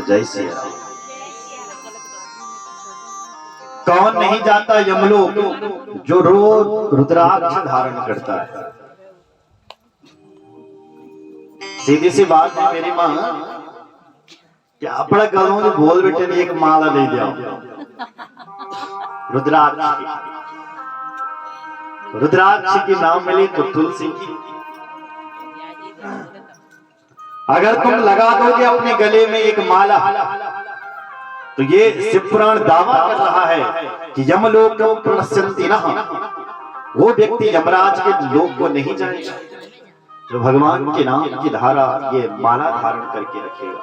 जय श्री राम। कौन नहीं जाता यमलोक जो रोज रुद्राक्ष धारण करता है। सीधी सी बात है मेरी माँ, क्या अपना गलों में बोल बेटे ने एक माला ले जाओ रुद्राक्ष की। रुद्राक्ष की नाम मिली तो तुलसी की। अगर तुम लगा दोगे अपने गले में एक माला तो ये शिवपुराण दावा कर रहा है कि यमलोक प्रणश्यन्ति नः, वो व्यक्ति यमराज के लोक को नहीं जाएगा जो भगवान के नाम की धारा ये माला धारण करके रखेगा।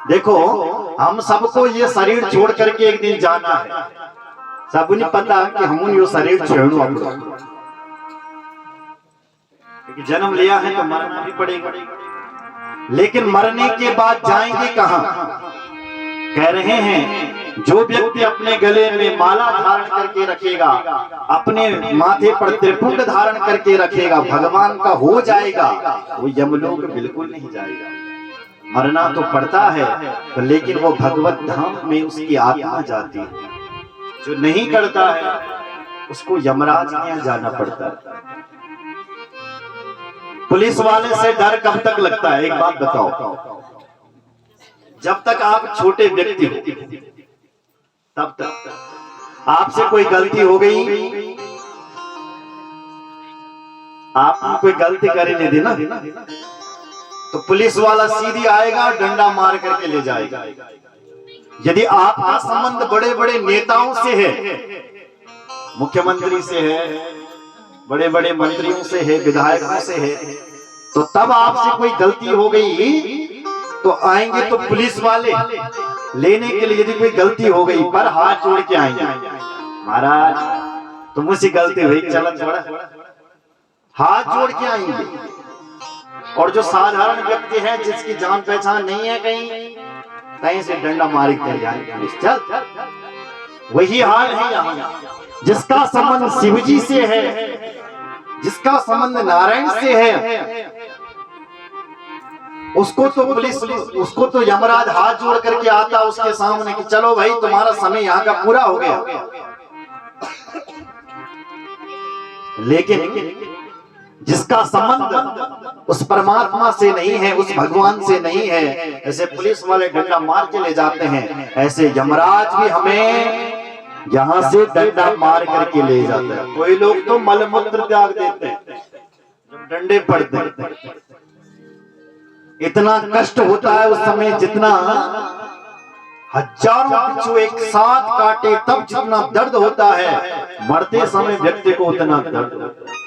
देखो हम सबको ये शरीर छोड़ करके एक दिन जाना है। सबको नहीं पता कि हम ये शरीर छोड़ो अपना, जन्म लिया है तो मरना भी पड़ेगा। लेकिन मरने के बाद जाएंगे कहां? कह रहे हैं जो व्यक्ति अपने गले में माला धारण करके रखेगा, अपने माथे पर त्रिपुंड धारण करके रखेगा, भगवान का हो जाएगा, वो यमलोक बिल्कुल नहीं जाएगा। मरना तो पड़ता है लेकिन वो भगवत धाम में उसकी आत्मा जाती है। जो नहीं करता है उसको यमराज के यहाँ जाना पड़ता है। पुलिस वाले से डर कब तक लगता है? एक बात बताओ, जब तक आप छोटे व्यक्ति हो तब तक। आपसे कोई गलती हो गई, आप कोई गलती करे नहीं देना तो पुलिस वाला सीधी आएगा, डंडा मार करके ले जाएगा। यदि आपका संबंध बड़े बड़े नेताओं से है, मुख्यमंत्री से है, बड़े बड़े मंत्रियों से है, विधायकों से है, तो तब आपसे कोई गलती हो गई तो आएंगे तो पुलिस वाले लेने के लिए। यदि कोई गलती हो गई पर हाथ जोड़ के आएंगे, महाराज तुमसे गलती हुई, चलो छोड़ा, हाथ जोड़ के आएंगे। और जो साधारण व्यक्ति है जिसकी जान पहचान नहीं है, कहीं से डंडा मार के जाएंगे, चल। वही हाल है यहाँ। जिसका संबंध शिव जी से है, जिसका संबंध नारायण से है, उसको तो पुलिस, उसको तो यमराज हाथ जोड़ करके आता उसके सामने कि चलो भाई तुम्हारा समय यहाँ का पूरा हो गया। लेकिन जिसका संबंध उस परमात्मा से नहीं है, उस भगवान से नहीं है, ऐसे पुलिस वाले डंडा मार के ले जाते हैं, ऐसे यमराज भी हमें यहाँ से डंडा मार करके ले जाता है। कोई लोग तो मलमूत्र त्याग देते हैं जब डंडे पड़ते हैं। इतना कष्ट होता है उस समय, जितना हजारों बिच्छू एक साथ काटे तब जितना दर्द होता है, मरते समय व्यक्ति को उतना दर्द होता है।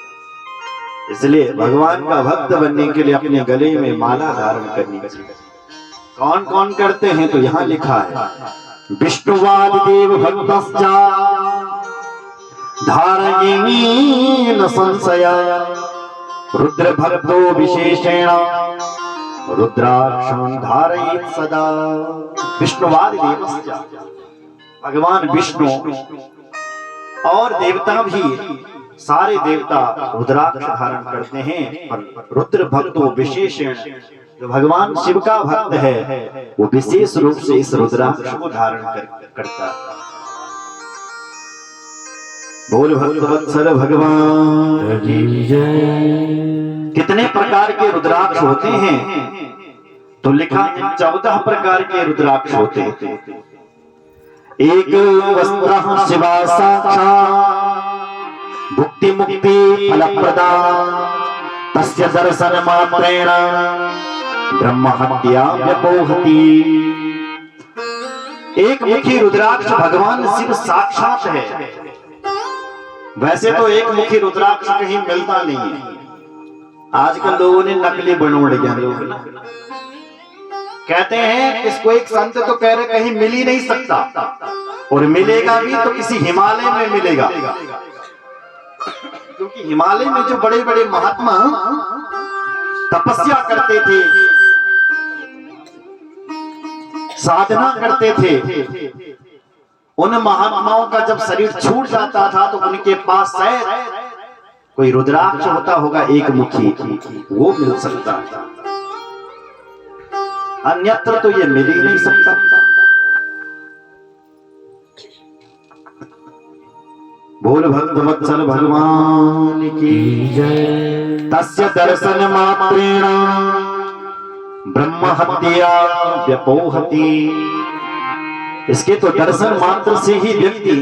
इसलिए भगवान का भक्त बनने के लिए अपने गले में माला धारण करनी चाहिए। कौन कौन करते हैं? तो यहाँ लिखा है विष्णुवादि देव भक्तश्च धारयेन संशया रुद्र भक्तो विशेषेण रुद्राक्षं धारयेत् सदा। विष्णुवादि देवश्च, भगवान विष्णु और देवता भी, सारे देवता रुद्राक्ष धारण करते हैं। और रुद्र भक्तो विशेषेण, जो भगवान शिव का भक्त है वो विशेष रूप से इस रुद्राक्ष को धारण करता है। बोल भक्तवत्सल भगवान की जय। कितने प्रकार के रुद्राक्ष होते हैं? तो लिखा 14 प्रकार के रुद्राक्ष होते हैं। एक वस्त्र शिवा साक्षात् भुक्ति मुक्ति फलप्रदा तस्य दर्शन मात्रेण ब्रह्म हत्या व्यपोहति। एक मुखी रुद्राक्ष भगवान शिव साक्षात है। वैसे तो एक मुखी रुद्राक्ष कहीं मिलता नहीं है। आजकल लोगों ने नकली बनोड़ दिया। लोग ना कहते हैं इसको, एक संत तो कह रहे कहीं मिल ही नहीं सकता, और मिलेगा भी तो किसी हिमालय में मिलेगा। क्योंकि हिमालय में जो बड़े बड़े महात्मा तपस्या करते थे, साधना करते थे, उन महात्माओं का जब शरीर छूट जाता था तो उनके पास शायद कोई रुद्राक्ष होता होगा एक मुखी, वो मिल सकता है। अन्यत्र तो ये मिल ही नहीं सकता। बोल भक्त वत्सल भगवान की जय। तस्य दर्शन मात्रेण ब्रह्म हत्या व्यपोहति। इसके तो दर्शन मात्र से ही व्यक्ति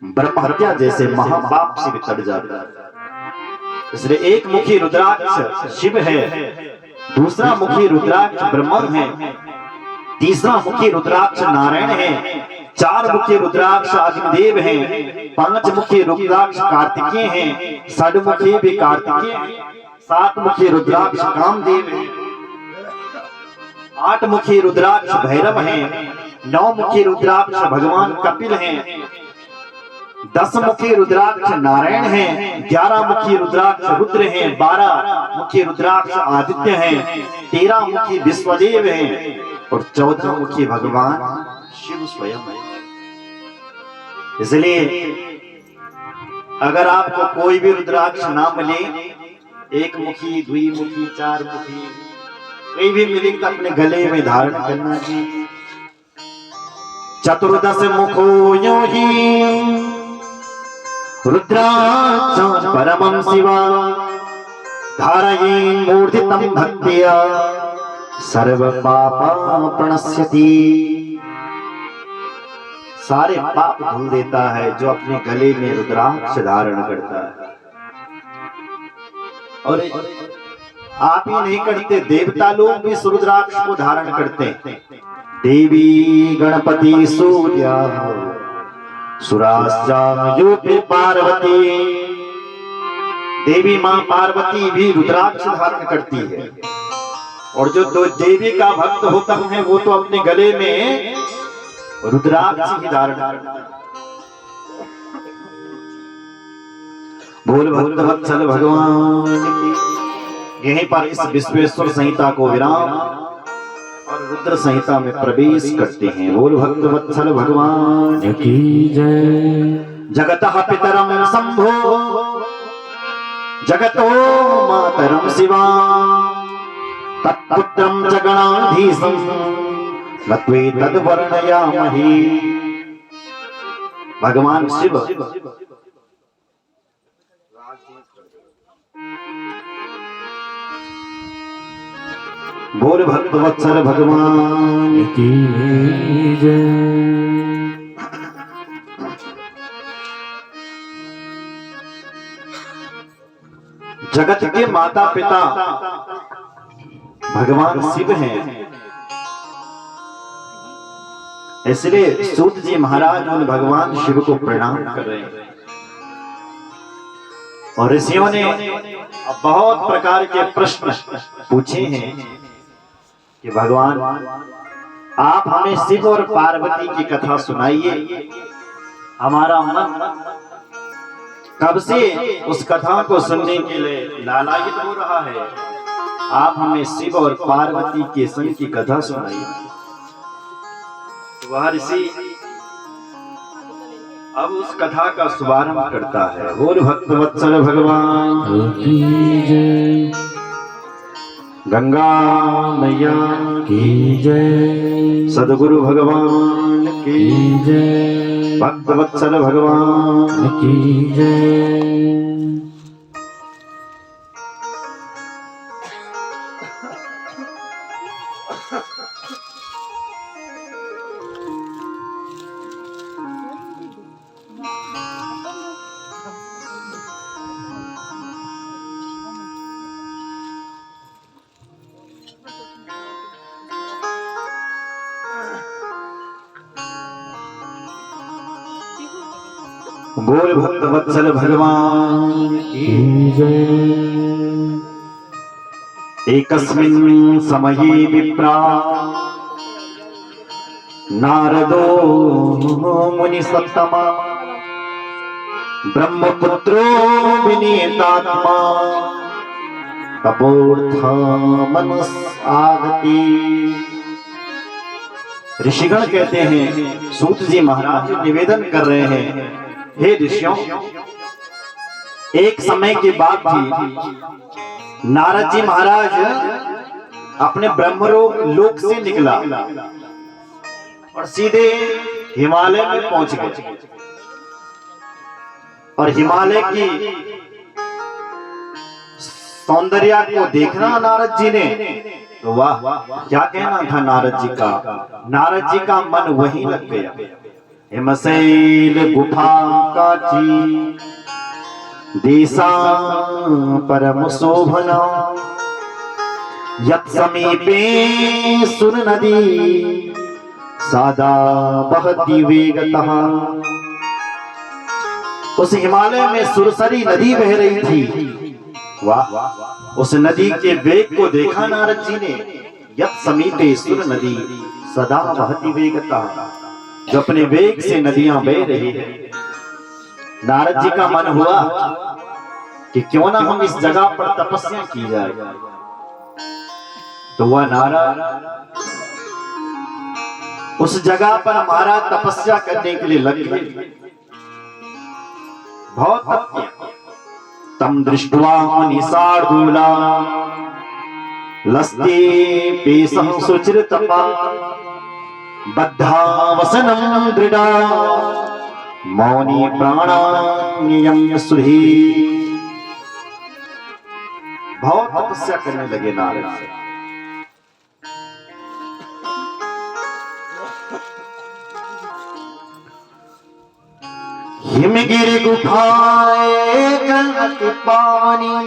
ब्रह्म हत्या जैसे महापाप से भी तड़ जाता है। इसलिए एक मुखी रुद्राक्ष शिव है, दूसरा मुखी रुद्राक्ष ब्रह्म है, तीसरा मुखी रुद्राक्ष नारायण है, चार मुखी रुद्राक्ष अग्निदेव हैं, पांच मुखी रुद्राक्ष कार्तिकेय हैं, षडमुखी भी कार्तिकेय हैं, सात मुखी रुद्राक्ष कामदेव हैं, आठ मुखी रुद्राक्ष भैरव हैं, नौ मुखी रुद्राक्ष भगवान कपिल हैं, 10 मुखी रुद्राक्ष नारायण हैं, 11 मुखी रुद्राक्ष रुद्र हैं, 12 मुखी रुद्राक्ष आदित्य हैं, 13 मुखी विश्वदेव हैं और 14 मुखी भगवान शिव स्वयं है। इसलिए अगर आपको कोई भी रुद्राक्ष ना मिले, एक मुखी, द्विमुखी, चार मुखी, कोई भी मिले तो अपने गले में धारण करना चाहिए। चतुर्दश मुखो यो ही रुद्राक्ष परमं शिवा धारयेन् मूर्धितं भक्त्या सर्व पापा प्रणश्यति। सारे पाप धुल देता है जो अपने गले में रुद्राक्ष धारण करता है। और आप ही नहीं करते, देवता लोग भी रुद्राक्ष को धारण करते हैं। देवी गणपति सूर्या सुराश्चायूपि पार्वती। देवी मां पार्वती भी रुद्राक्ष धारण करती है। और जो दो देवी का भक्त होता है वो तो अपने गले में रुद्राक्ष ही धारण करता है। बोल भक्त वत्सल भगवान की। यहीं पर इस विश्वेश्वर संहिता को विराम और रुद्र संहिता में प्रवेश करते हैं। बोल भक्त वत्सल भगवान की जय। जगतः पितरं शंभो जगतो मातरं शिवा तत्पुत्रं च गणाधीशं नत्वे तद वर्णयामहि। भगवान शिव बोल भक्त वत्सल भगवान की जय। जगत के माता पिता भगवान शिव हैं। इसलिए सूत जी महाराज उन भगवान शिव को प्रणाम कर रहे हैं। और ऋषियों ने बहुत प्रकार के प्रश्न पूछे हैं कि भगवान आप हमें शिव और पार्वती की कथा सुनाइए। हमारा मन कब से उस कथा को सुनने के लिए लालायित हो रहा है। आप हमें शिव और पार्वती के संग की कथा सुनाइए। वह ऋषि अब उस कथा का शुभारंभ करता है। बोल भक्त वत्सल भगवान की जय। गंगा मैया की जय। सदगुरु भगवान की जय। भक्त वत्सल भगवान की जय। बोल भक्त वत्सल भगवान की जय। एकस्मिन् समये विप्रा नारदो मुनिसत्तमा ब्रह्मपुत्रो विनीतात्मा तपोर्थमनस आगति। ऋषिगण कहते हैं, सूत जी महाराज निवेदन कर रहे हैं, हे ऋषियों, एक समय की बात थी। नारद जी महाराज अपने ब्रह्मलोक लोक से निकला और सीधे हिमालय में पहुंच गए। और हिमालय की सौंदर्य को देखना नारद जी ने, तो वाह क्या कहना था नारद जी का। नारद जी का मन वहीं लग गया। हिमशैल गुफा काची दिशा परम शोभना, यत् समीपे सुर नदी सादा बहती वेगतः। उस हिमालय में सुरसरी नदी बह रही थी। वाह, उस नदी के वेग को देखा नारद जी ने। यत् समीपे सुर नदी सदा बहती वेगतः, जो अपने वेग से नदियां बह रही है। नारद जी का मन हुआ कि क्यों ना हम इस जगह पर तपस्या की जाए। तो वह नारद उस जगह पर हमारा तपस्या करने के लिए लग गए। बहुत तप। तम दृष्ट्वा मुनिशार्दूला लस्ते पेशं सुचिरतपा, बद्धा वसनं दृढ़ा मौनी प्राणा नियम्य सुधी। बहुत तपस्या करने लगे नारद। हिमगिर गुफाए गलत पानी,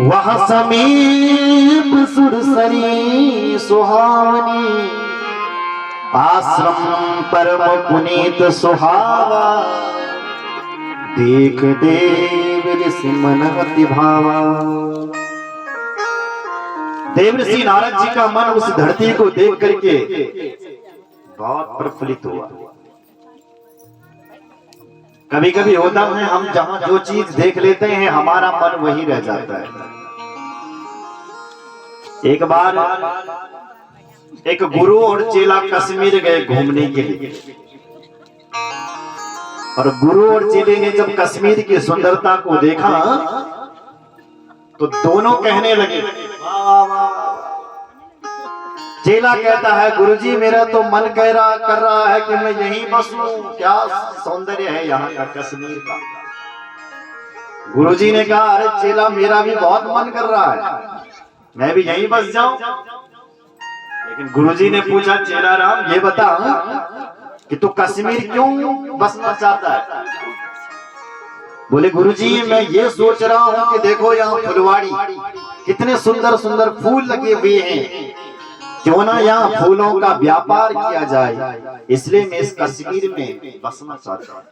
वह समीप सुरसरी सुहावनी। आश्रम परम पुनीत सुहावा, देख देव ऋषि मन अति भावा। देव ऋषि नारद जी का मन उस धरती को देख करके बहुत प्रफुल्लित हुआ। कभी कभी होता है, हम जहां जो चीज देख लेते हैं हमारा मन वही रह जाता है। एक बार एक गुरु और चेला कश्मीर गए घूमने के लिए, और गुरु और चेले ने जब कश्मीर की सुंदरता को देखा तो दोनों कहने लगे वाह वाह। चेला कहता है गुरुजी मेरा तो मन कर रहा है कि मैं यहीं बसूं, क्या सौंदर्य है यहाँ का कश्मीर का। गुरुजी ने कहा अरे चेला मेरा भी बहुत मन कर रहा है, मैं भी यहीं बस जाऊं। लेकिन गुरुजी ने पूछा चेला राम ये बता कि तू कश्मीर क्यों बसना चाहता है। बोले गुरुजी मैं ये सोच रहा हूँ कि देखो यहाँ फुलवाड़ी कितने सुंदर सुंदर फूल लगे हुए हैं, क्यों ना यहाँ फूलों का व्यापार किया जाए, इसलिए मैं इस कश्मीर में बसना चाहता हूँ।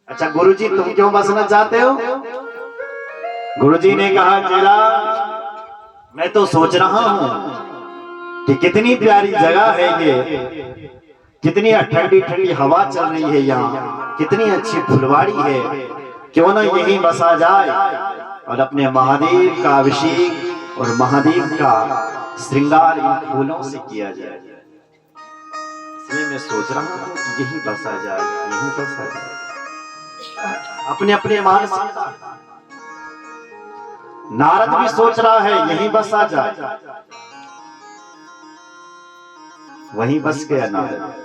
अच्छा गुरुजी तुम क्यों बसना चाहते हो। गुरुजी ने कहा चेला मैं तो सोच रहा हूँ कि कितनी प्यारी जगह है ये, कितनी ठंडी ठंडी हवा चल रही है यहाँ, कितनी अच्छी फुलवाड़ी है, क्यों ना यहीं बसा जाए और अपने महादेव का अभिषेक और महादेव का श्रृंगार इन फूलों से किया जाए। इसलिए मैं सोच रहा हूँ कि यहीं बसा जाए, यहीं बसा जाए। अपने अपने मानसिकता। नारद भी सोच रहा है यहीं बसा जाए, वहीं बस गया नारद।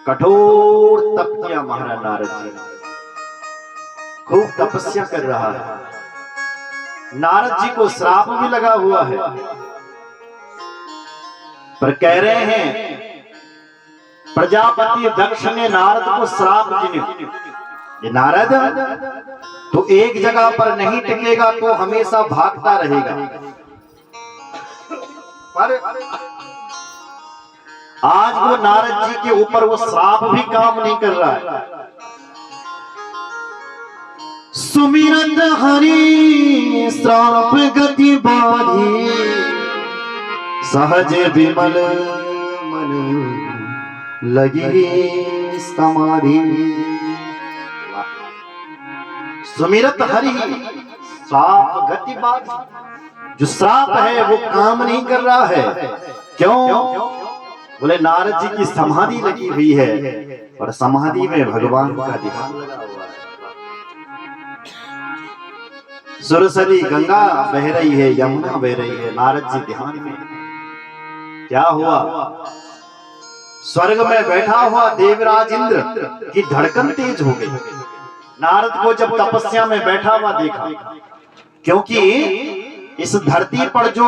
कठोर तप किया महाराज नारद जी, खूब तपस्या कर रहा है। नारद जी को श्राप भी लगा हुआ है, पर कह रहे हैं प्रजापति दक्ष ने नारद को श्राप दिया, ये नारद तो एक जगह पर नहीं टिकेगा तो हमेशा भागता रहेगा। पर आज वो नारद जी के ऊपर वो श्राप भी काम नहीं कर रहा है। सुमिरत हरि श्राप गति बाधी, सहज विमल मन लगी समाधि। सुमिरत हरि श्राप गति बाधी, जो श्राप है वो काम नहीं कर रहा है। क्यों? बोले नारद जी की समाधि लगी हुई है और समाधि में भगवान का ध्यान लगा हुआ है। सुरसरी गंगा बह रही है, यमुना बह रही है। नारद जी ध्यान में, क्या हुआ? स्वर्ग में बैठा हुआ देवराज इंद्र की धड़कन तेज हो गई। नारद को जब तपस्या में बैठा हुआ देखा, क्योंकि इस धरती पर जो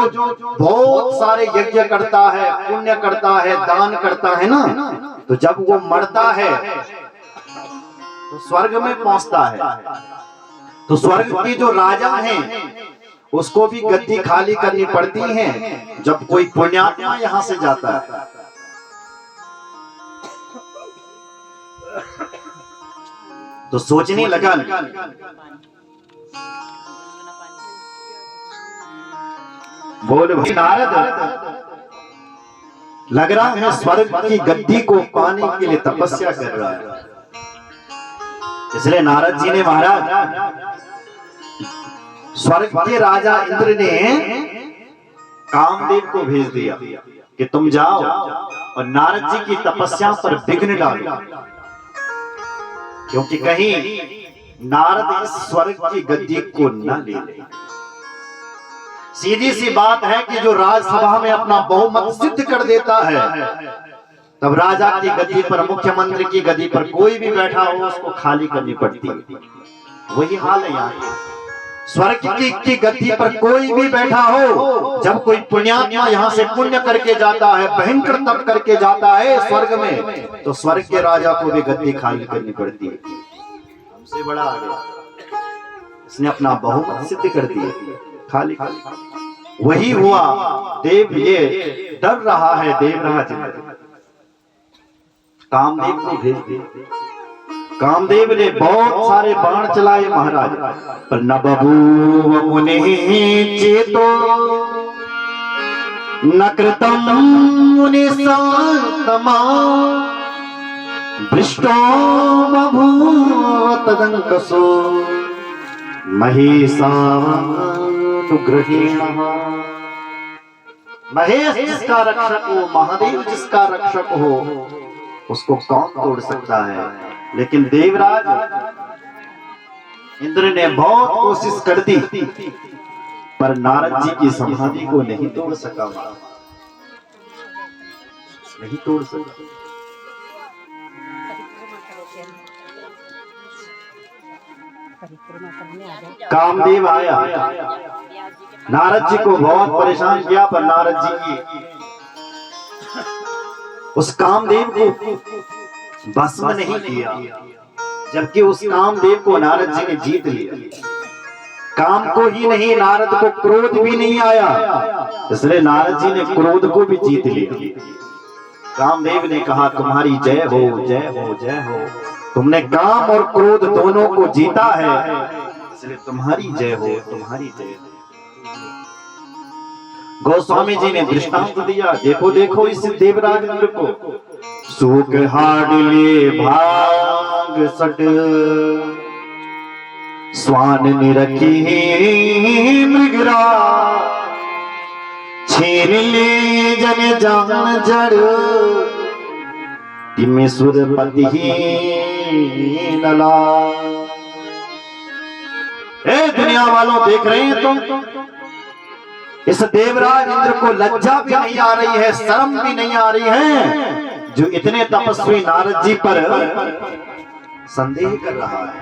बहुत सारे यज्ञ करता है, पुण्य करता है, दान करता है ना, तो जब वो मरता है तो स्वर्ग में पहुंचता है। तो स्वर्ग के जो राजा हैं उसको भी गद्दी खाली करनी पड़ती है जब कोई पुण्यात्मा यहां से जाता है। तो सोचने लगा, बोल भाई नारद, लग रहा है स्वर्ग की गद्दी को पाने के लिए तपस्या कर रहा है। इसलिए नारद जी ने महाराज स्वर्ग के राजा इंद्र ने कामदेव को भेज दिया कि तुम जाओ और नारद जी की तपस्या पर विघ्न डालो, क्योंकि कहीं नारद इस स्वर्ग की गद्दी को न ले ले। सीधी सी बात है कि जो राज्यसभा में अपना बहुमत सिद्ध कर देता है, तब राजा की गद्दी पर, मुख्यमंत्री की गद्दी पर कोई भी बैठा हो उसको खाली करनी पड़ती है। वही हाल है यहाँ। स्वर्ग की गद्दी पर कोई भी बैठा हो, जब कोई पुण्यात्मा यहाँ से पुण्य करके जाता है, भयंकर तप करके जाता है स्वर्ग में, तो स्वर्ग के राजा को भी गद्दी खाली करनी पड़ती है। हमसे बड़ा आ गया, इसने अपना बहुमत सिद्ध कर दिया, खाली खाली। वही हुआ। देव ये डर रहा है, देवराज कामदेव को भेज दिया। कामदेव ने बहुत सारे बाण चलाए महाराज, पर न बभूव मुनिः चेतो न कृतं मुनिसान्तमा भ्रष्टो बभूव तदंकसो महेशानुग्रहेणः। महेश जिसका रक्षक हो, महादेव जिसका रक्षक हो, उसको कौन तोड़ सकता है? लेकिन देवराज इंद्र ने बहुत कोशिश कर दी, पर नारद जी की समाधि को नहीं तोड़ सका, नहीं तोड़ सका। कामदेव आया, नारद जी को बहुत परेशान किया, पर नारद जी की उस कामदेव को भस्म नहीं किया, जबकि उस कामदेव को नारद जी ने जीत लिया। काम को ही नहीं, नारद को क्रोध भी नहीं आया, इसलिए नारद जी ने क्रोध को भी जीत लिया। कामदेव ने कहा तुम्हारी जय हो, जय हो, जय हो। तुमने काम और क्रोध दोनों को जीता है, इसलिए तुम्हारी जय हो, तुम्हारी जय हो। गोस्वामी जी ने दृष्टांत दिया, देखो देखो इस देवराज इंद्र को, सूख हाडले भाग सट स्वान निरखी मृगरा छीन ले जन जान जड़ तिमे सुरपति नला। ए दुनिया वालों, देख रहे हैं तुम, इस देवराज इंद्र को लज्जा भी नहीं आ रही है, शर्म भी नहीं आ रही है, जो इतने तपस्वी नारद जी पर संदेह कर रहा है।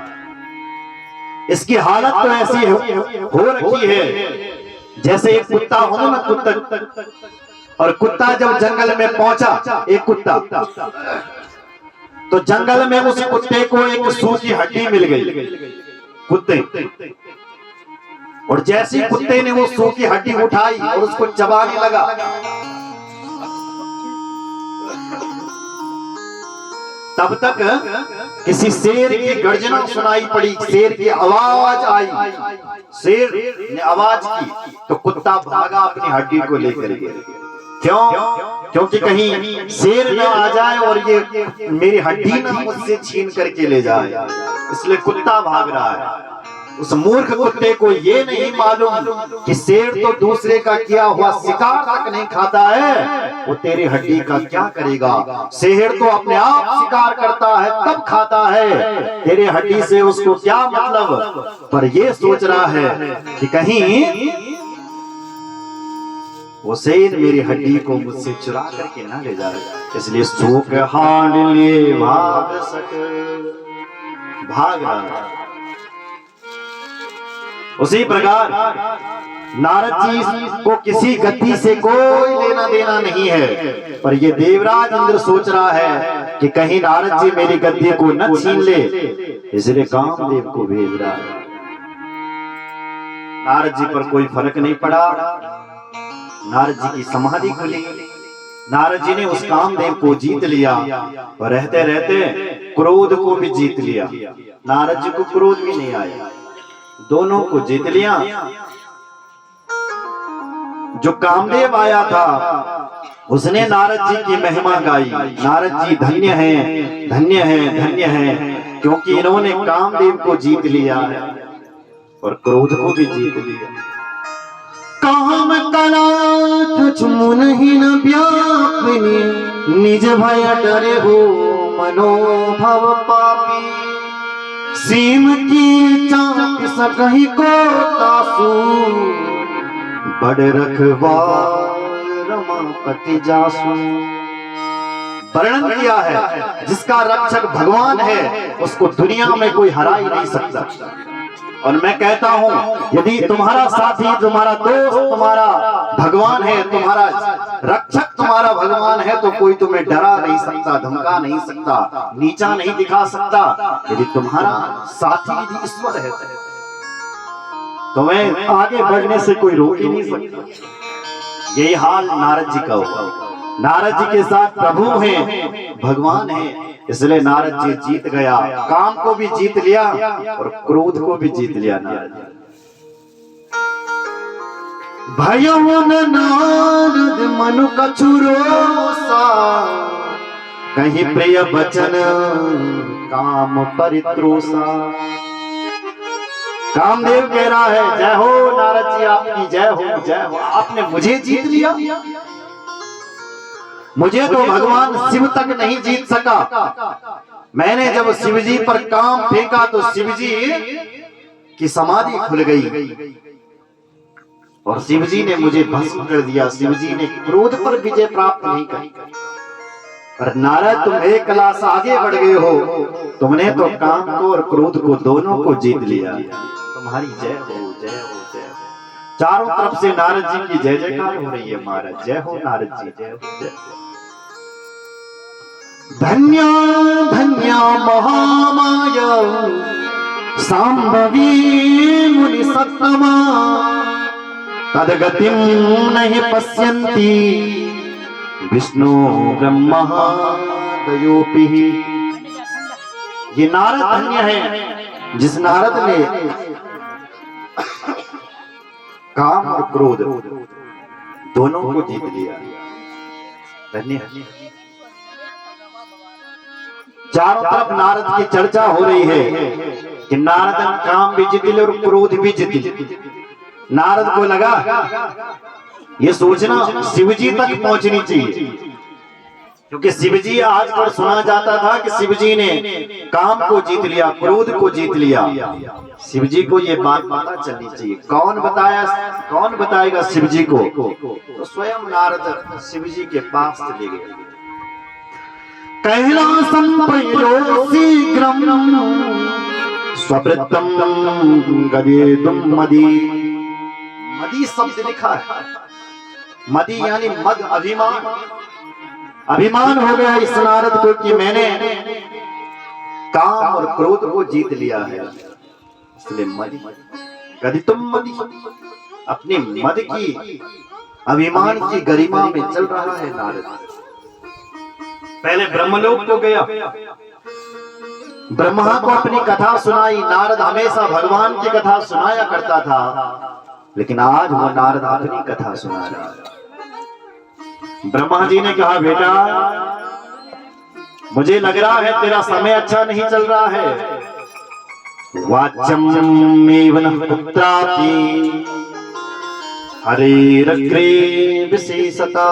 इसकी हालत तो ऐसी हो रखी है जैसे एक कुत्ता हो ना, कुत्ता, और कुत्ता जब जंगल में पहुंचा, एक कुत्ता, तो जंगल में उस कुत्ते को एक सूखी हड्डी मिल गई कुत्ते, और जैसे कुत्ते ने वो सूखी हड्डी उठाई और उसको चबाने लगा, तब तक किसी शेर की गर्जना सुनाई पड़ी, शेर की आवाज आई। शेर ने आवाज की तो कुत्ता भागा अपनी हड्डी को लेकर के। क्यों? क्योंकि कहीं शेर न आ जाए और ये मेरी हड्डी न मुझसे छीन करके ले जाए, इसलिए कुत्ता भाग रहा है। उस मूर्ख कुत्ते को ये नहीं मालूम कि शेर तो दूसरे का किया हुआ शिकार तक नहीं खाता है, वो तेरी हड्डी का क्या करेगा। शेर तो अपने आप शिकार करता है तब खाता है, तेरे हड्डी से उसको क्या मतलब। पर ये सोच रहा है कि कहीं वो शेर मेरी हड्डी को मुझसे चुरा करके ना ले जाए, इसलिए सूख हाल लिए भाग सक भाग रहा। उसी प्रकार नारद जी को किसी गति से कोई लेना देना नहीं है, पर ये देवराज इंद्र सोच रहा है कि कहीं नारद जी मेरी गद्दी को न छीन ले, इसलिए कामदेव को भेज रहा है। नारद जी पर कोई फर्क नहीं पड़ा। नारद जी की समाधि खुली, नारद जी ने उस कामदेव को जीत लिया और रहते रहते क्रोध को भी जीत लिया। नारद जी को क्रोध भी नहीं आया, दोनों को जीत लिया। जो कामदेव आया था उसने नारद जी की महिमा गाई, नारद जी धन्य हैं, धन्य हैं, धन्य हैं, क्योंकि इन्होंने कामदेव को जीत लिया है और क्रोध को भी जीत लिया। काम कला मुनहीन व्यापिनी, निज भय डरे हो मनोभव पापी। सीम की चाक सकही को तासु, बड़ रखवार रमापति जासु। वर्णन किया है जिसका रक्षक भगवान है उसको दुनिया में कोई हरा ही नहीं सकता। और मैं कहता हूं यदि तुम्हारा साथी, तुम्हारा दोस्त, तुम्हारा भगवान है, तुम्हारा रक्षक तुम्हारा भगवान है, तो कोई तुम्हें डरा नहीं सकता, धमका नहीं सकता, नीचा नहीं दिखा सकता। यदि तुम्हारा साथी यदि ईश्वर है तुम्हें आगे बढ़ने से कोई रोक ही नहीं सकता। यही हाल नारद जी का होगा। नारद जी के साथ प्रभु हैं, भगवान है, इसलिए नारद जी जीत गया, काम को भी जीत लिया और क्रोध को भी जीत लिया नारद जी। भयो न नारद मनु कछुरोसा, कहीं प्रिय वचन काम परित्रोसा। कामदेव कह रहा है जय हो नारद जी, आपकी जय हो, जय हो, आपने मुझे जीत लिया। मुझे तो भगवान शिव तक नहीं जीत सका। मैंने जब शिव जी पर काम फेंका तो शिव जी की समाधि खुल गई और शिव जी ने मुझे भस्म कर दिया। शिव जी ने क्रोध पर विजय प्राप्त नहीं की। और नारद तुम एक क्लास आगे बढ़ गए हो, तुमने तो काम को और क्रोध को दोनों को जीत लिया। तुम्हारी जय हो, जय हो, जय हो। चारों तरफ से नारद जी की जय जयकार हो रही है। महाराज जय हो नारद जी, जय हो, जय हो। धन्य धन्य महामाया सांभवी मुनि सत्तमा, तदगतिम नहीं पश्यन्ति विष्णु ब्रह्मा दयोपि। ये नारद धन्य है जिस नारद ने काम और क्रोध दोनों को जीत लिया। धन्य। चारों तरफ नारद की चर्चा हो रही है कि नारद ने काम भी जीत लिया और क्रोध भी जीत लिया। नारद को लगा ये सोचना शिवजी तक पहुंचनी चाहिए, क्योंकि शिवजी आजकल सुना जाता था कि शिवजी ने काम को जीत लिया, क्रोध को जीत लिया। शिवजी को ये बात पता चलनी चाहिए। कौन बताया, कौन बताएगा शिवजी को? तो स्वयं नारद शिवजी के पास चले गए। कैलासं प्रयो शीघ्रं स्ववृत्तं गदेतुं मदी। मदी शब्द लिखा है, मदी यानी मद, अभिमान। अभिमान हो गया इस नारद को कि मैंने काम और क्रोध को जीत लिया है, इसलिए मदी। गदितुम मदी, अपने मद की, अभिमान की गरिमा में चल रहा है नारद। पहले ब्रह्मलोक को गया, ब्रह्मा को अपनी कथा सुनाई। नारद हमेशा भगवान की कथा सुनाया करता था, लेकिन आज वो नारद अपनी कथा सुना रहा है। ब्रह्मा जी ने कहा बेटा मुझे लग रहा है तेरा समय अच्छा नहीं चल रहा है, वाच्यमेव न पुत्रापि हरेरग्रे विशेषता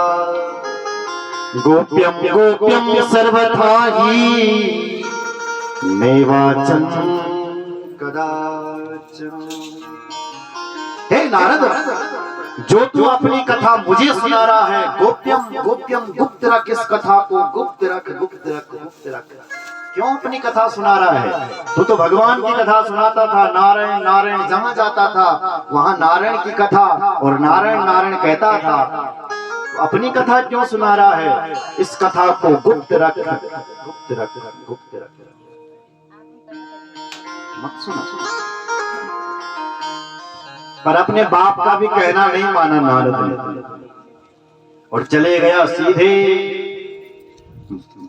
गोप्यं गोप्यं सर्वथा हि नैवाचं कदाचन। हे नारद, जो तू अपनी कथा मुझे सुना रहा है, गोप्यम गोप्यम, गुप्त रख इस कथा को, गुप्त रख गुप्त रख गुप्त रख। क्यों अपनी कथा सुना रहा है? तू तो भगवान की कथा सुनाता था, नारायण नारायण, जहां जाता था वहां नारायण की कथा और नारायण नारायण कहता था। अपनी कथा क्यों सुना रहा है? इस कथा को गुप्त रख गुप्त रख गुप्त रख, मत सुना। पर अपने बाप का भी कहना नहीं माना नारद ने और चले गया सीधे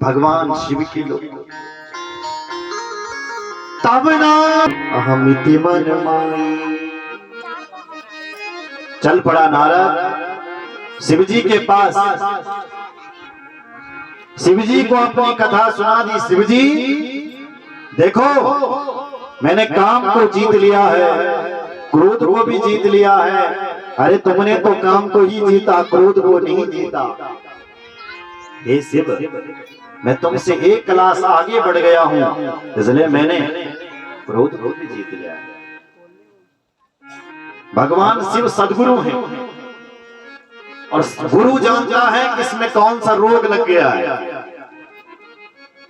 भगवान शिव की लोक। तब ना अहमिति मन माई, चल पड़ा नारद शिव जी के पास। शिव जी को अपनी कथा सुना दी। शिव जी देखो, मैंने काम को जीत लिया है, क्रोध को भी जीत लिया है। अरे तुमने तो काम को ही जीता, क्रोध को नहीं जीता। हे शिव, मैं तुमसे एक क्लास आगे बढ़ गया हूं, इसलिए मैंने क्रोध को भी जीत लिया है। भगवान शिव सद्गुरु हैं और गुरु जानता है कि इसमें कौन सा रोग लग गया है।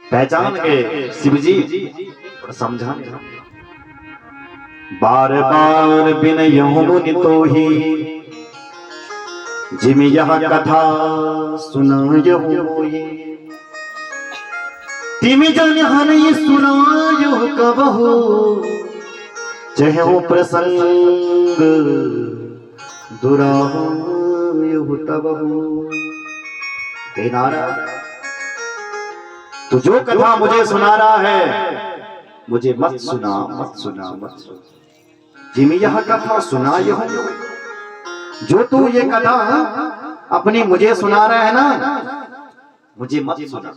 पहचान गए शिव जी और समझाने, बार बार बिनय मुनि तो ही जिम यह कथा सुनायो तिम जन हन ये सुनायो कबहु चहु प्रसंग दुरायो तबहु। हे नारद, तू जो कथा मुझे सुना रहा है, मुझे मत सुना मत सुना मत सुना। जिम यह कथा सुना, यह जो तू ये कथा अपनी मुझे सुना रहा है ना, मुझे मत सुना।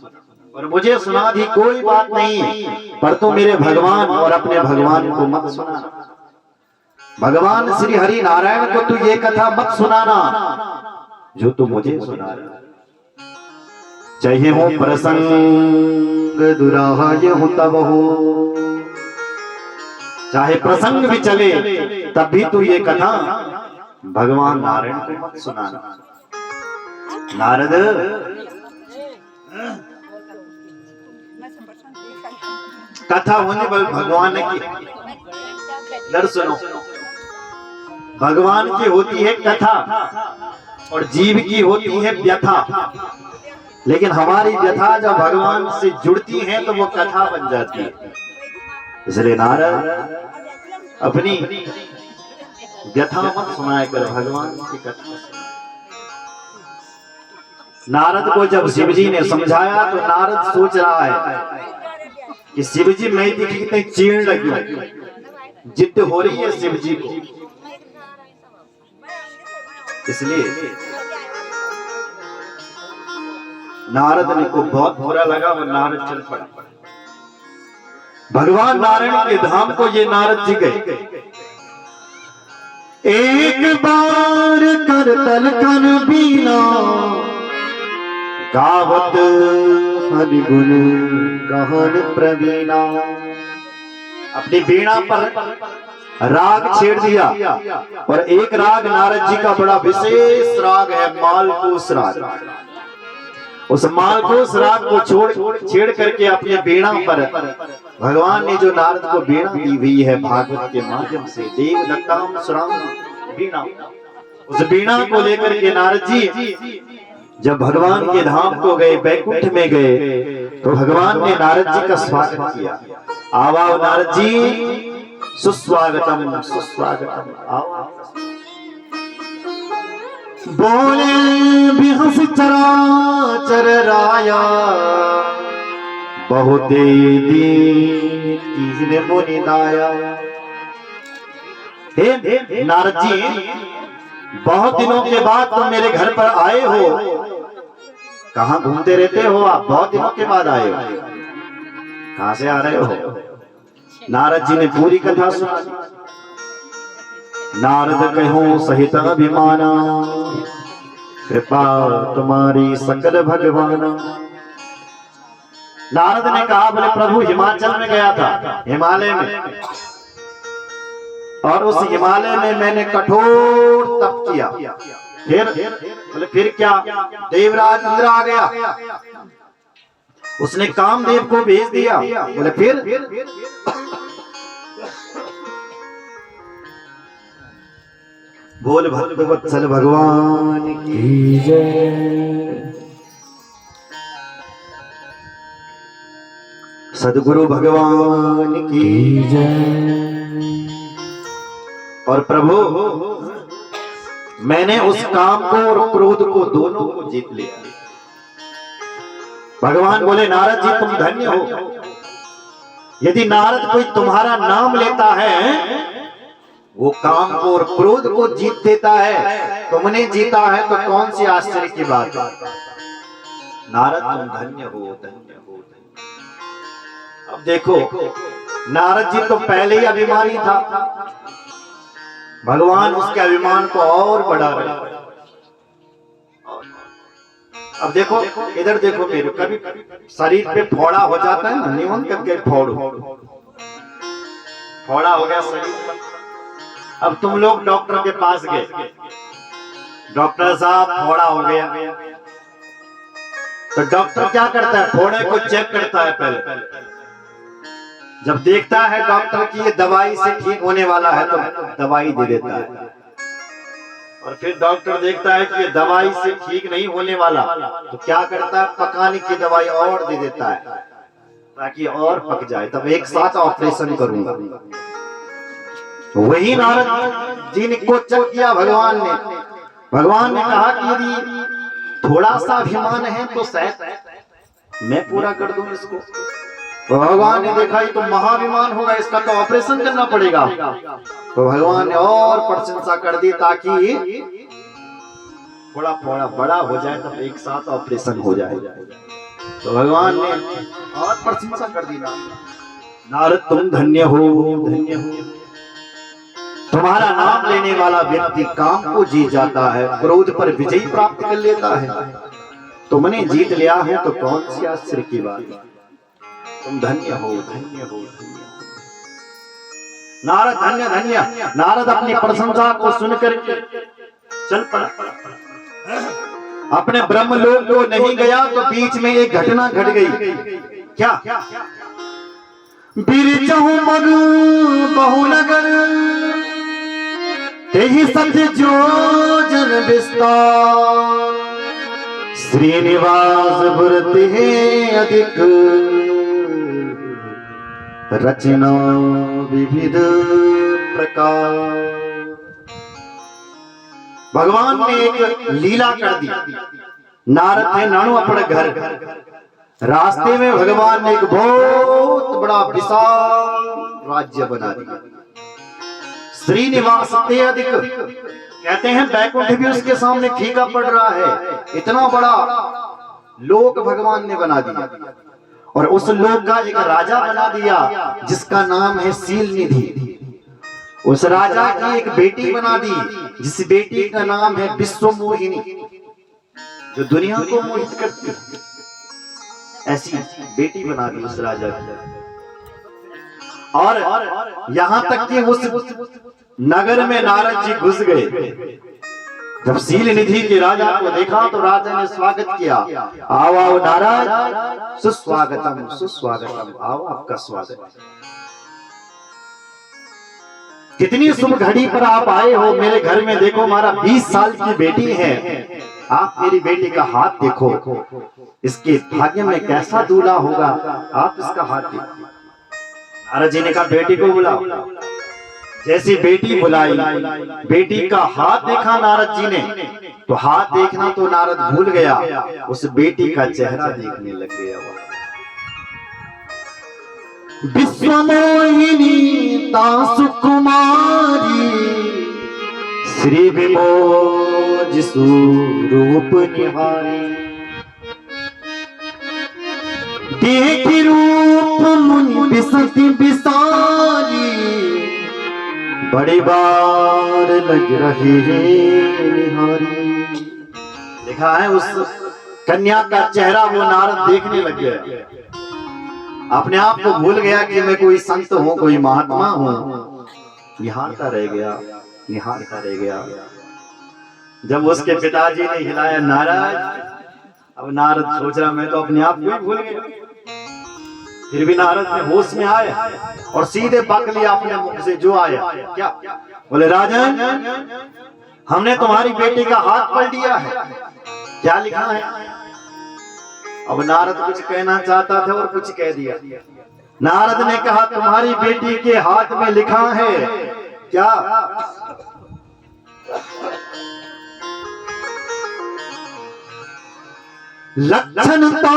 और मुझे सुना दी कोई बात नहीं, पर तू मेरे भगवान और अपने भगवान को मत सुनाना। भगवान श्री हरि नारायण को तू ये कथा मत सुनाना जो तू मुझे सुना रहा है। चाहे हो प्रसंग दुराह्य हो तब हो, चाहे प्रसंग भी चले तब भी तू ये कथा भगवान नारायण को मत सुनाना। नारद, कथा होने पर भगवान की डर सुनो। भगवान की होती है कथा और जीव की होती है व्यथा, लेकिन हमारी व्यथा जब भगवान से जुड़ती है तो वो कथा बन जाती है। इसलिए नारद अपनी व्यथा मत सुनाया कर, भगवान की कथा। नारद को जब शिवजी ने समझाया तो नारद सोच रहा है कि शिवजी मैं देखी कितनी चीड़ लगी, जिद हो रही है शिवजी को। इसलिए नारद ने को बहुत बुरा लगा और नारद चल पड़ा। भगवान नारायण के धाम को ये नारद जी गए। एक बार कर तलकन बीना गावत हरि गुण गहन प्रवीणा। अपनी बीणा पर राग छेड़ दिया और एक राग नारद जी का बड़ा विशेष राग है, मालकोस राग। उस मालकोस राग को छेड़ करके अपने बीणा पर भगवान ने जो नारद को बीणा दी हुई है भागवत के माध्यम से, देव दत्ताम सुराम बीणा, उस बीणा को लेकर के नारद जी जब भगवान के धाम को गए, बैकुंठ में गए, तो भगवान ने नारद जी का स्वागत किया। आओ नारद जी, सुस्वागतम सुस्वागतम, आओ। बोले बिहस चराचर राया बहुते दीन मुनि दाया। हे नारद जी, बहुत दिनों के बाद तुम मेरे घर पर आए हो। कहाँ घूमते रहते हो आप? बहुत दिनों के बाद आए हो। कहाँ से आ रहे हो? नारद जी ने पूरी कथा सुनी। नारद कहो सहित अभिमान, कृपा तुम्हारी सकल भगवान। नारद ने कहा, बोले प्रभु हिमाचल में गया था, हिमालय में, और उस हिमालय में मैंने कठोर तप किया। बोले फिर क्या? देवराज इंद्र आ गया, उसने कामदेव को भेज दिया। बोले फिर? बोल भक्तवत्सल भगवान की जय, सद्गुरु भगवान की जय। और प्रभु मैंने उस काम को और क्रोध को दोनों को जीत लिया। भगवान बोले नारद जी तुम धन्य हो। यदि नारद कोई तुम्हारा नाम लेता है, वो काम को और क्रोध को जीत देता है, तुमने जीता है, तो कौन सी आश्चर्य की बात है। नारद तुम धन्य हो, धन्य हो, धन्य। अब देखो नारद जी तो पहले ही अभिमानी था, भगवान उसके अभिमान को और बढ़ा रहे। अब देखो इधर देखो, मेरे कभी शरीर पे फोड़ा हो जाता है ना, निमन करके फोड़ा हो गया शरीर पर। अब तुम लोग डॉक्टर के पास गए, डॉक्टर साहब फोड़ा हो गया, तो डॉक्टर क्या करता है? फोड़े को चेक करता है पहले। जब देखता है डॉक्टर की ये दवाई से ठीक होने वाला है, तो दवाई दे देता है। और फिर डॉक्टर देखता है कि ये दवाई से ठीक नहीं होने वाला, तो क्या करता है? पकाने की दवाई और दे देता है ताकि और पक जाए, तब एक साथ ऑपरेशन करूंगा। वही नारद जी ने को चेक किया भगवान ने। भगवान ने कहा कि यदि थोड़ा सा अभिमान है तो शायद मैं पूरा कर दूं इसको। तो भगवान ने देखा ये तो महाभिमान होगा, इसका तो ऑपरेशन करना पड़ेगा। तो भगवान ने और प्रशंसा कर दी ताकि थोड़ा थोड़ा बड़ा हो जाए, तब एक साथ ऑपरेशन हो जाए। तो भगवान ने और प्रशंसा कर दी। नारद तुम धन्य हो, धन्य हो। तुम्हारा नाम लेने वाला व्यक्ति काम को जीत जाता है, क्रोध पर विजय प्राप्त कर लेता है। तुमने जीत लिया है तो कौन सी आश्चर्य की बात है। तुम धन्य हो, धन्य हो, धन्य हो। नारद धन्य धन्य। नारद अपनी प्रशंसा को सुनकर चल पड़ा। अपने ब्रह्मलोक को नहीं गया तो बीच में एक घटना घट गई। क्या? बिरचहु मग बहुनगर, तेहि सत्य जो जन विस्तार। श्रीनिवास बुरति है अधिक, रचना विविध प्रकार। भगवान ने एक लीला कर दी। नारद थे नाणु अपने घर, रास्ते में भगवान ने एक बहुत बड़ा विशाल राज्य बना दिया। श्रीनिवास ते अधिक, कहते हैं बैकुंठ भी उसके सामने फीका पड़ रहा है। इतना बड़ा लोक भगवान ने बना दिया। और उस लोक का एक राजा बना दिया जिसका नाम है शील निधि। उस राजा की एक बेटी बना दी जिस बेटी का नाम है विश्व मोहिनी, जो दुनिया को मोहित करती। ऐसी बेटी बना दी उस राजा की। और यहां तक कि उस नगर में नारद जी घुस गए। जब शील निधि के राजा को देखा तो राजा ने स्वागत किया। आओ आओ नारद, सुस्वागतम सुस्वागतम, आओ आपका स्वागत। कितनी शुभ घड़ी पर आप आए हो मेरे घर में। देखो हमारा 20 साल की बेटी है, आप मेरी बेटी का हाथ देखो, इसके भाग्य में कैसा दूल्हा होगा, आप इसका हाथ देखो। नारद जी ने कहा बेटी को बुलाओ। जैसी बेटी बुलाई, बेटी का हाथ देखा नारद जी ने, तो हाथ देखना तो नारद भूल गया, उस बेटी का चेहरा देखने लग गया। विश्व मोहिनी तासु कुमारी, श्री विमोज स्वरूप निहारी। देख रूप मुनि बिसति बिसारी, बड़ी बार लग रही है निहारी। लिखा है उस कन्या का चेहरा वो नारद देखने लग गया, अपने आप को भूल गया कि मैं कोई संत हूँ, कोई महात्मा हूँ। निहारता रह गया, निहारता रह गया। जब उसके पिताजी ने हिलाया नारद, अब नारद सोच रहा मैं तो अपने आप को ही भूल गया। फिर भी नारद ने होश में आए और सीधे पक लिया अपने मुख से जो आया। क्या बोले? राजन, हमने तुम्हारी बेटी का हाथ पढ़ लिया है, क्या लिखा है? अब नारद कुछ कहना चाहता था और कुछ कह दिया। नारद ने कहा तुम्हारी बेटी के हाथ में लिखा है क्या? लक्षणता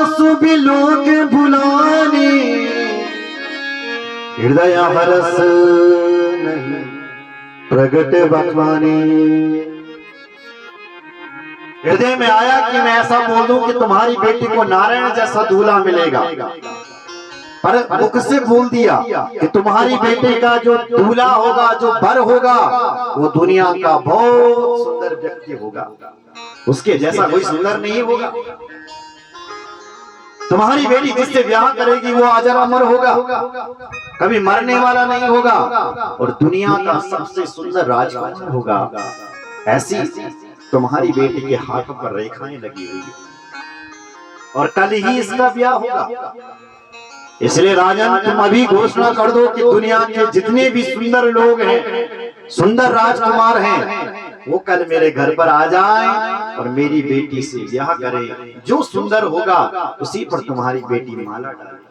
सुबिलोक भुलानी, हृदय हरस नहीं प्रगट बखवानी। हृदय में आया कि मैं ऐसा बोल दूं कि तुम्हारी बेटी को नारायण जैसा दूल्हा मिलेगा, पर मुख से बोल दिया कि तुम्हारी बेटी का जो दूल्हा होगा, जो वर होगा, वो दुनिया का बहुत सुंदर व्यक्ति होगा, उसके जैसा कोई सुंदर नहीं होगा। तुम्हारी बेटी जिससे ब्याह करेगी वो अजर अमर होगा, कभी मरने वाला नहीं होगा, और दुनिया का सबसे सुंदर राजकुमार होगा। ऐसी तुम्हारी बेटी के हाथों पर रेखाएं लगी हुई, और कल ही इसका ब्याह होगा। इसलिए राजन, तुम अभी घोषणा कर दो कि दुनिया के जितने भी सुंदर लोग हैं, सुंदर राजकुमार हैं, वो कल मेरे घर पर आ जाएं और मेरी बेटी से ब्याह करें। जो सुंदर होगा उसी पर तुम्हारी बेटी माला डाले।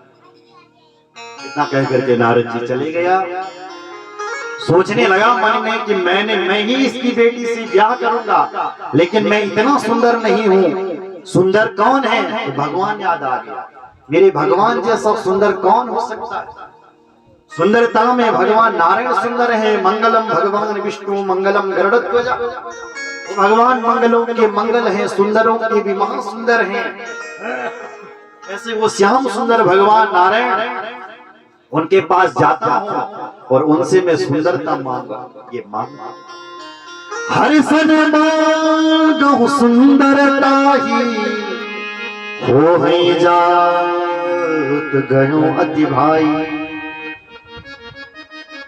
इतना कह करके नारद जी चले गया। सोचने लगा मन में कि मैं ही इसकी बेटी से ब्याह करूंगा, लेकिन मैं इतना सुंदर नहीं हूँ। सुंदर कौन है? तो भगवान याद आ गया। मेरे भगवान जैसा सुंदर कौन हो सकता है? सुंदरता में भगवान नारायण सुंदर है। मंगलम भगवान विष्णु मंगलम गरुड़ध्वज। भगवान मंगलों के मंगल हैं, सुंदरों के भी महासुंदर हैं। ऐसे वो श्याम सुंदर भगवान नारायण, उनके पास जाता हूँ और उनसे मैं सुंदरता मांगा। ये मांगा हर सन मांगहु सुंदरता ही, हो जात गयो अति भाई।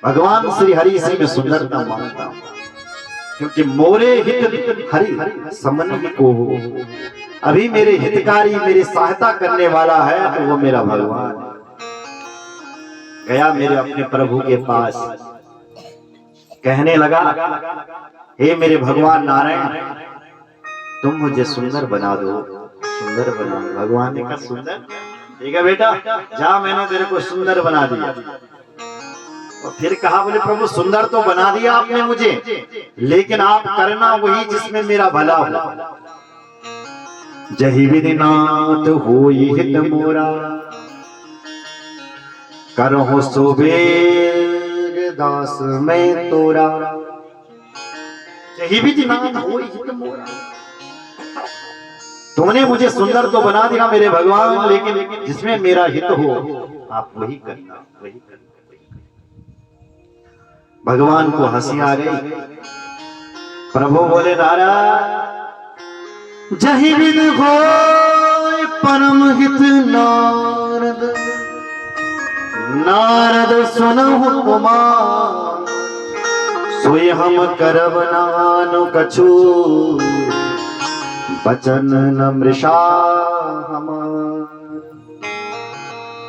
भगवान श्री हरि से मैं सुंदरता मांगता हूं, क्योंकि मोरे हित हरि समन को हो। अभी मेरे हितकारी, मेरी सहायता करने वाला है तो वो मेरा भगवान। गया मेरे अपने प्रभु के पास, कहने लगा हे मेरे भगवान नारायण, तुम मुझे सुंदर बना दो, सुंदर बना। भगवान ने कहा सुंदर? ठीक है बेटा, जा, मैंने तेरे को सुंदर बना दिया। और फिर कहा बोले प्रभु सुंदर तो बना दिया आपने मुझे, लेकिन आप करना वही जिसमें मेरा भला हो। जहि विधि नाथ होई हित मोरा, करहु सो बेग दास मैं तोरा। जहि विधि नाथ होई हित मोरा, तुमने मुझे सुंदर तो बना दिया मेरे भगवान, लेकिन जिसमें मेरा हित हो आप वही करना, वही करना। भगवान को हंसी आ गई। प्रभु बोले नारद, जहि विधि होय परम हित नारद, नारद सुनहु कुमार, सोई हम करब नानु कछु, बचन न मृषा हमार।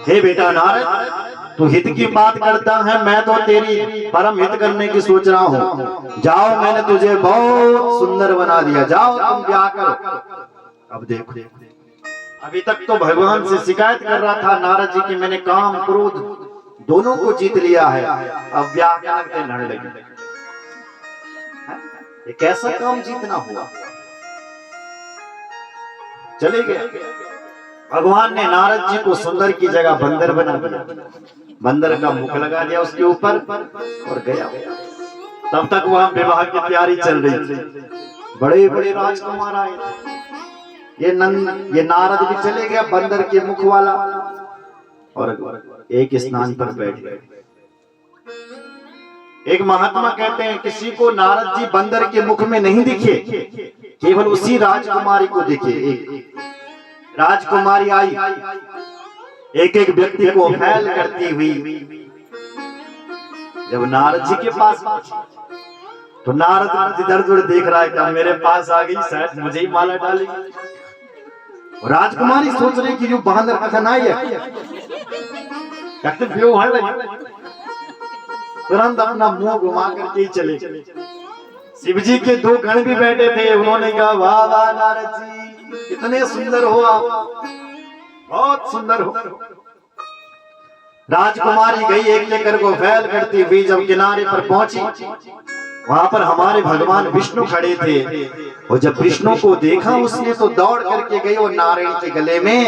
हे बेटा नारद, तू हित की बात करता है, मैं तो तेरी परम हित करने की सोच रहा हूँ। जाओ, मैंने तुझे बहुत सुंदर बना दिया, जाओ तुम ब्याह करो। अब देखो, अभी तक तो भगवान से शिकायत कर रहा था नारद जी की मैंने काम क्रोध दोनों को जीत लिया है, अब ब्याह करके लड़ लगे। ये कैसा काम जीतना हुआ? चले गए। भगवान ने नारद जी को सुंदर की जगह बंदर बना दिया, बंदर का मुख लगा दिया उसके ऊपर और गया। तब तक वहां विवाह की तैयारी चल रही थी। बड़े बड़े राजकुमार आए, ये नारद भी चले गया बंदर के मुख वाला और एक स्नान पर बैठ गए। एक महात्मा कहते हैं किसी को नारद जी बंदर के मुख में नहीं दिखे, केवल उसी राजकुमारी को दिखे। एक राजकुमारी आई, एक एक व्यक्ति को फैल करती हुई जब नारद जी के पास तो नारद इधर उधर देख रहा है कि मेरे पास आ गई, शायद मुझे ही माला डालेगी। राजकुमारी सोच रही कि जो बहादुर कथन आई है तुरंत अपना मुंह घुमा करके चले। शिव जी के दो गण भी बैठे थे, उन्होंने कहा वाह वाह नारद जी कितने सुंदर हो आप, बहुत सुंदर हो। राजकुमारी गई एक लेकर को फैल करती हुई, जब किनारे पर पहुंची वहां पर हमारे भगवान विष्णु खड़े थे और जब विष्णु को देखा उसने तो दौड़ करके गई और नारायण के गले में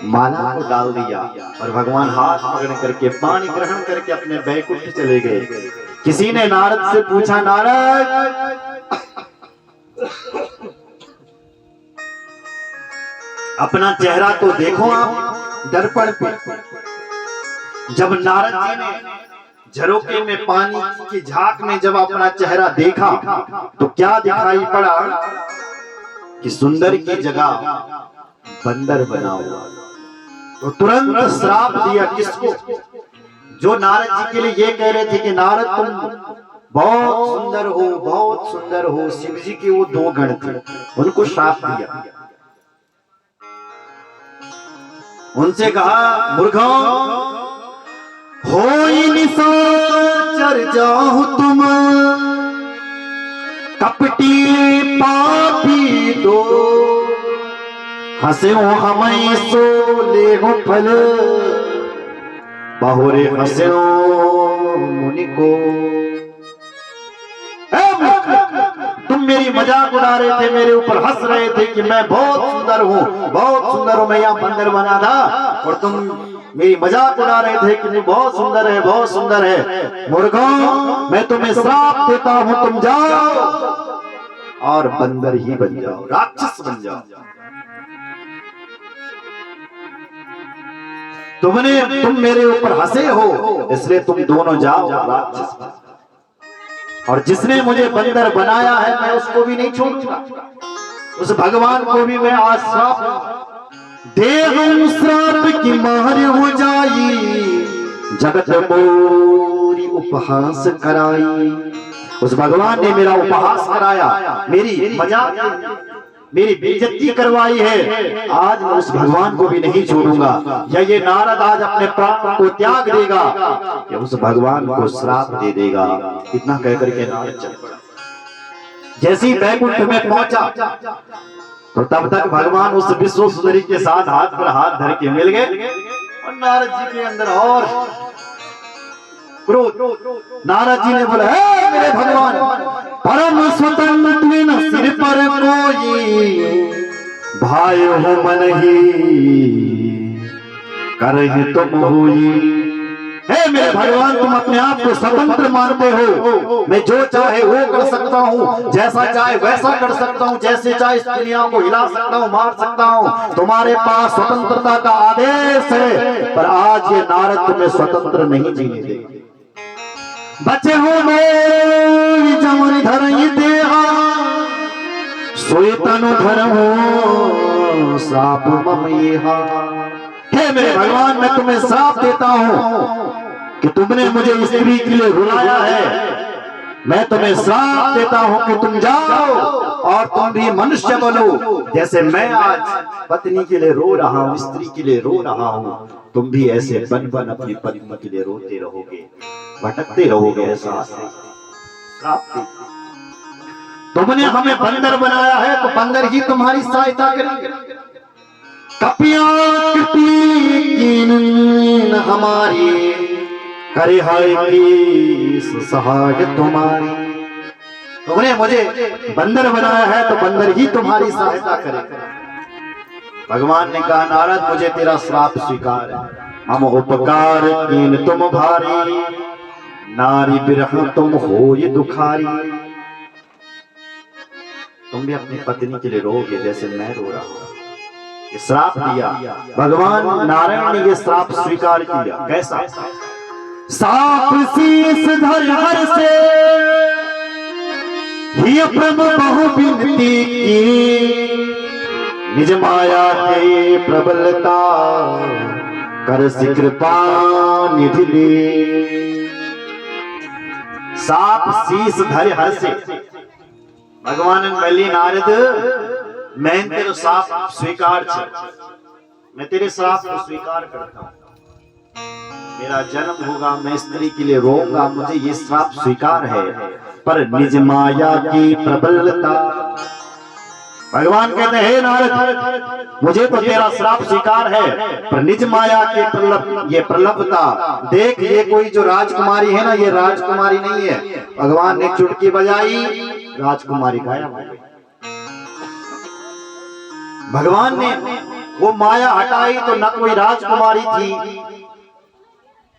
माला को डाल दिया और भगवान हाथ पकड़ करके पानी ग्रहण करके अपने बैकुंठ चले गए। किसी ने नारद से पूछा नारद अपना चेहरा तो देखो आप दर्पण पे। जब नारद जी ने झरोके में पानी की झांक में जब अपना चेहरा देखा तो क्या दिखाई पड़ा कि सुंदर की जगह बंदर बना हुआ। तो तुरंत श्राप दिया किसको? जो नारद जी के लिए ये कह रहे थे कि नारद तुम बहुत सुंदर हो, बहुत सुंदर हो। शिव जी के वो दो गण थे, उनको श्राप दिया। उनसे कहा मूर्खों होई निशाचर जाहु तुम, कपटी पापी दो, हंसे हो हमें सो ले हो फल, बहुरे हंसे हो मुनि को। तुम मेरी मजाक उड़ा रहे थे, मेरे ऊपर हंस रहे थे कि मैं बहुत सुंदर हूँ, बहुत सुंदर हूँ, मैं यहाँ बंदर बना था और तुम मेरी मजाक उड़ा रहे थे कि बहुत सुंदर है, बहुत सुंदर है। मूर्खों मैं तुम्हें श्राप देता हूँ, तुम जाओ और बंदर ही बन जाओ, राक्षस बन जाओ। तुम मेरे ऊपर हंसे हो इसलिए तुम दोनों जाओ राक्षस। और जिसने मुझे बंदर बनाया है मैं उसको भी नहीं छोड़ूंगा, उस भगवान को भी मैं आज श्राप देहूं, श्राप की मार हो जाई, जगत मोरी उपहास कराई। उस भगवान ने मेरा उपहास कराया, मेरी मजाक मेरी बेइज्जती करवाई है, आज मैं उस भगवान को भी नहीं छोड़ूंगा। या ये नारद आज अपने प्राण को त्याग देगा या उस भगवान को श्राप दे देगा। इतना कहकर के नारद चल पड़ा। जैसे ही बैकुंठ में पहुंचा तो तब तक भगवान उस विश्व सुंदरी के साथ हाथ पर हाथ धर के मिल गए और नारद जी के अंदर और क्रोध। नारद जी ने बोला हे मेरे भगवान, परम स्वतंत्र सिर पर कोई, भाई हो मन ही करहि तुम होई। हे मेरे भगवान तुम अपने आप को स्वतंत्र मानते हो, मैं जो चाहे वो कर सकता हूँ, जैसा चाहे वैसा कर सकता हूँ, जैसे चाहे इस दुनिया को हिला सकता हूँ, मार सकता हूँ। तुम्हारे पास स्वतंत्रता का आदेश है, पर आज ये नारद तुम्हें स्वतंत्र नहीं जीने देगा। बचे हो मेरी जमन धरई देहा, सोए तनु धरहु श्राप मम येहा। हे मेरे भगवान मैं तुम्हें श्राप देता हूँ कि तुमने मुझे स्त्री के लिए रुलाया है। मैं तुम्हें श्राप देता हूँ कि तुम जाओ और तुम भी मनुष्य बनो। जैसे मैं आज पत्नी के लिए रो रहा हूँ, स्त्री के लिए रो रहा हूँ, तुम भी ऐसे बन बन अपनी पत्नी के लिए रोते रहोगे, भटकते रहोगे। ऐसा श्राप तुमने हमें बंदर बनाया है तो बंदर ही तुम्हारी सहायता करेंगे। कपियां हमारी करे की सहाय तुम्हारी। तुमने मुझे बंदर बनाया है तो बंदर ही तुम्हारी सहायता करेगा। भगवान ने कहा नारद मुझे तेरा श्राप स्वीकार है, हम उपकार कीन तुम भारी, नारी बिरह तुम हो ये दुखारी। तुम भी अपनी पत्नी के लिए रोगे जैसे मैं रो रहा हूं। श्राप दिया। भगवान नारायण ने ये श्राप स्वीकार किया। कैसा? साप शीस धर हर से ही प्रभु बहु विनती की, निज माया के प्रबलता कर कृपा निधि दे। साप शीस धर हर से, भगवान कहली नारद मैं तेरे श्राप स्वीकार छे, मैं तेरे श्राप को स्वीकार करता हूं। मेरा जन्म होगा, मैं स्त्री के लिए रोऊंगा, मुझे ये श्राप स्वीकार है, पर निज माया की प्रबलता। भगवान कहते हैं नारद मुझे तो तेरा श्राप स्वीकार है, पर निज माया के प्रलभता देख, ये कोई जो राजकुमारी है ना, ये राजकुमारी नहीं है। भगवान ने चुटकी बजाई, राजकुमारी गायब। भगवान ने वो माया हटाई तो न कोई राजकुमारी थी,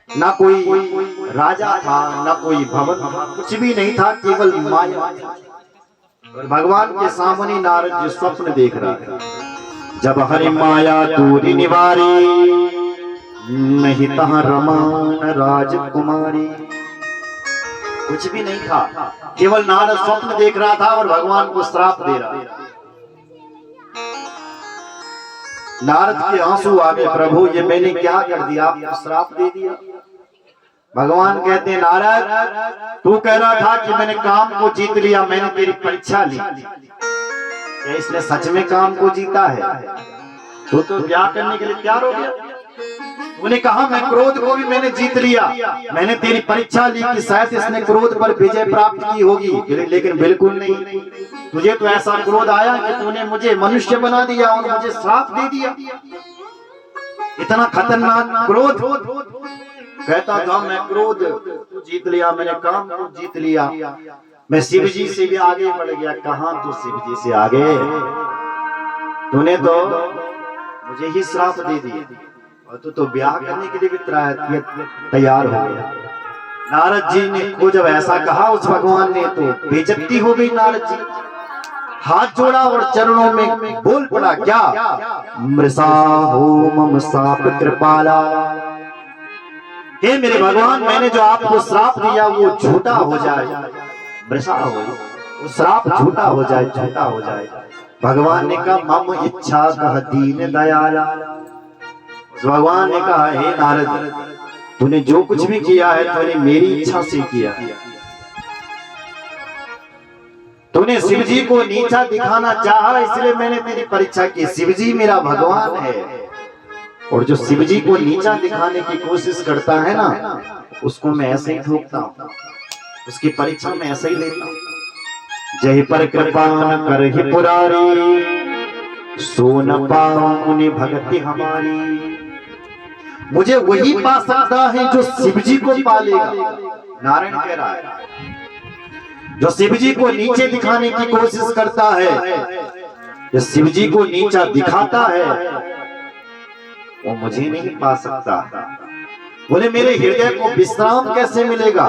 ना कोई राजा था, ना कोई भवन था, कुछ भी नहीं था, केवल माया। और भगवान के सामने नारद जी स्वप्न देख रहा है। जब हरि माया दूरी निवारी, नहीं तहाँ रमान राजकुमारी। कुछ भी नहीं था, केवल नारद स्वप्न देख रहा था और भगवान को श्राप दे रहा था। नारद के आंसू आ गए, प्रभु ये मैंने क्या कर दिया, आपने श्राप दे दिया। भगवान कहते हैं नारद तू कह रहा था कि मैंने काम को जीत लिया, मैंने तेरी परीक्षा ली, क्या इसने सच में काम को जीता है? तू तो क्या करने के लिए तैयार हो गया? तूने कहा मैं क्रोध को भी मैंने जीत लिया, मैंने तेरी परीक्षा ली कि शायद इसने क्रोध पर विजय प्राप्त की होगी, लेकिन बिल्कुल नहीं। तुझे तो ऐसा क्रोध आया कि तूने मुझे मनुष्य बना दिया और मुझे श्राप दे दिया। इतना खतरनाक क्रोध। कहता था मैं क्रोध जीत लिया, मैंने काम को जीत लिया, मैं शिव जी से भी आगे बढ़ गया। कहां तू शिव जी से आगे, तूने तो मुझे ही श्राप दे दिया और तू तो ब्याह करने के लिए भी तैयार हो गया। नारद जी ने को जब ऐसा कहा उस भगवान ने, तो बेइज्जती हो गई। नारद जी हाथ जोड़ा और चरणों में बोल पड़ा, क्या मृषा हो मम साप कृपाला। हे मेरे भगवान, मैंने जो आपको श्राप दिया वो झूठा हो जाए, मृषा हो, वो श्राप झूठा हो जाए, झूठा हो जाए। भगवान ने कहा मम इच्छा कह दीन दयाला। भगवान ने कहा हे नारद तूने जो कुछ भी किया है तूने मेरी इच्छा से किया। तूने शिव जी को नीचा दिखाना चाहा, इसलिए मैंने तेरी परीक्षा की। शिव जी मेरा भगवान है, और जो शिव जी को नीचा दिखाने की कोशिश करता है ना, उसको मैं ऐसे ही ठोकता हूँ, उसकी परीक्षा में ऐसे ही लेता हूँ। जय पर कृपा न कर ही पुरारी, सो न पाऊं भक्ति हमारी। मुझे वही पा सकता है जो शिव जी को पालेगा। नारायण कह रहा है जो शिव जी को नीचे दिखाने की कोशिश करता है, जो शिव जी को नीचा दिखाता है, वो मुझे नहीं पा सकता। बोले मेरे हृदय को विश्राम कैसे मिलेगा?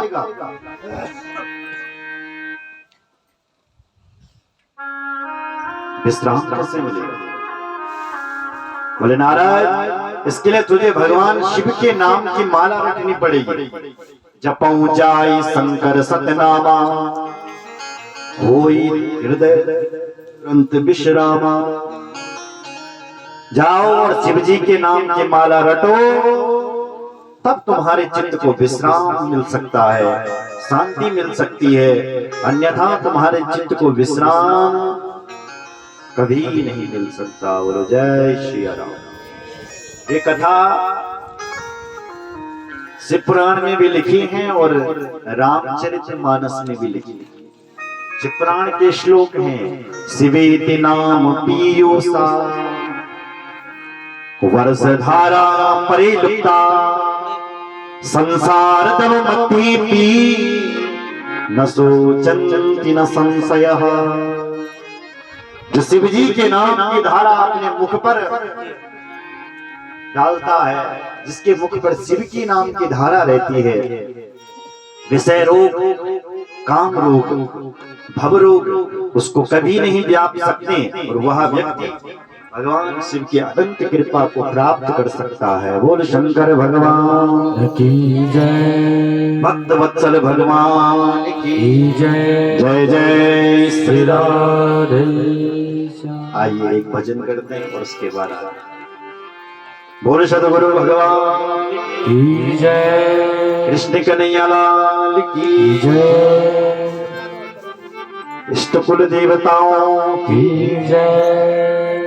विश्राम कैसे मिलेगा? बोले नारायण इसके लिए तुझे भगवान शिव के नाम की माला रखनी पड़ेगी। जपऊं जाई शंकर सतनामा, होई हृदय तुरंत विश्रामा। जाओ और शिव जी के नाम की माला रटो, तब तुम्हारे चित्त को विश्राम मिल सकता है, शांति मिल सकती है। अन्यथा तुम्हारे चित्त को विश्राम कभी नहीं मिल सकता। बोलो जय श्री राम। ये कथा शिव पुराण में भी लिखी है और रामचरितमानस में भी लिखी है। शिव पुराण के श्लोक हैं, शिवेति नाम पीयूषा वर्षधारा परिलुप्ता, संसार तम मध्य पी न शोचन्ति न संशयः। जो शिव जी के नाम की धारा अपने मुख पर डालता है, जिसके मुख पर शिव की नाम की धारा रहती है, विषय रोग, काम रोग, भव रोग उसको कभी नहीं व्याप सकते। और वह व्यक्ति भगवान शिव की अनंत कृपा को प्राप्त कर सकता है। बोल शंकर भगवान की जय, भक्त वत्सल भगवान की जय, जय जय श्री राम। राधे। आइए एक भजन करते हैं और उसके बाद बोल सदगुरु भगवान की जय, कृष्ण कन्हैया लाल की जय, इष्ट कुल देवताओं की की जय,